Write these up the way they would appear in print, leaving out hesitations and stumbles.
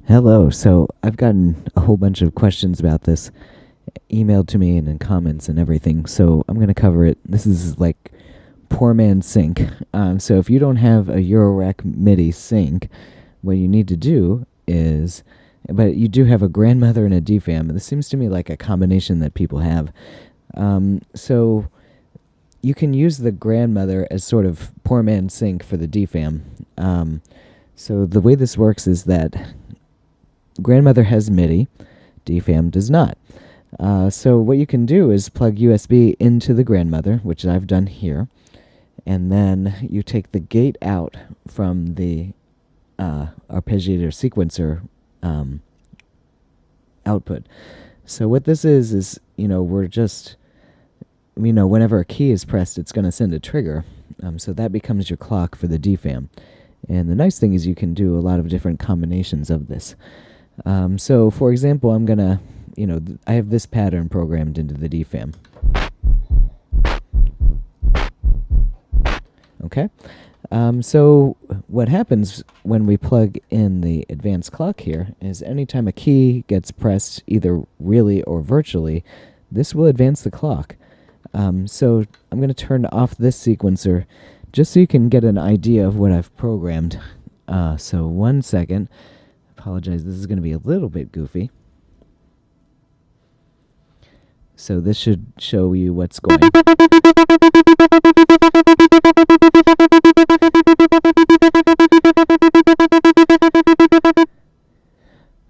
Hello. So I've gotten a whole bunch of questions about this emailed to me and in comments and everything. So I'm going to cover it. This is like poor man's sync. So if you don't have a Eurorack MIDI sync, what you need to do is, but you do have a grandmother and a DFAM. This seems to me like a combination that people have. So you can use the grandmother as sort of poor man's sync for the DFAM. So the way this works is that grandmother has MIDI, DFAM does not. So what you can do is plug USB into the grandmother, which I've done here, and then you take the gate out from the arpeggiator sequencer output. So what this is we're just, whenever a key is pressed, it's going to send a trigger. So that becomes your clock for the DFAM. And the nice thing is you can do a lot of different combinations of this. So, for example, I'm going to, I have this pattern programmed into the DFAM. Okay? So what happens when we plug in the advanced clock here is anytime a key gets pressed, either really or virtually, this will advance the clock. So I'm going to turn off this sequencer just so you can get an idea of what I've programmed. So 1 second. Apologize, this is going to be a little bit goofy. So this should show you what's going.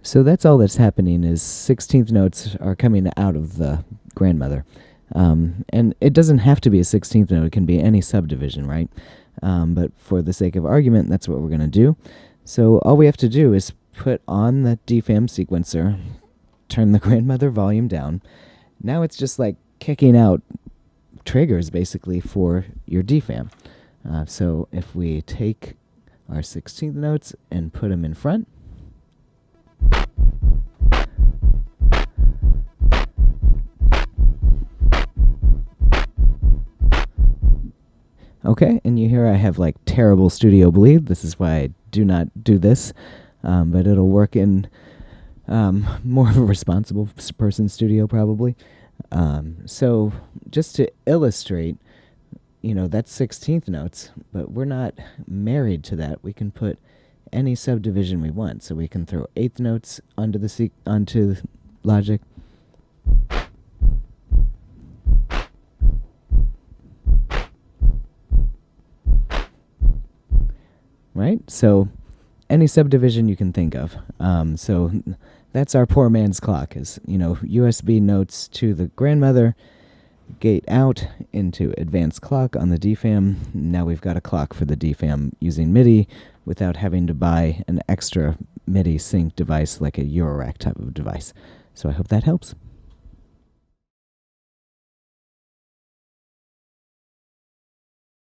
So that's all that's happening is 16th notes are coming out of the grandmother. And it doesn't have to be a 16th note, it can be any subdivision, right? But for the sake of argument, that's what we're going to do. So all we have to do is put on the DFAM sequencer, turn the grandmother volume down. Now it's just like kicking out triggers basically for your DFAM. So if we take our 16th notes and put them in front, okay, and you hear I have like terrible studio bleed. This is why I do not do this, but it'll work in more of a responsible person studio probably. So just to illustrate, that's 16th notes, but we're not married to that. We can put any subdivision we want. So we can throw 8th notes onto the onto Logic. Right? So any subdivision you can think of. So that's our poor man's clock is, USB notes to the grandmother, gate out into advanced clock on the DFAM. Now we've got a clock for the DFAM using MIDI without having to buy an extra MIDI sync device like a Eurorack type of device. So I hope that helps.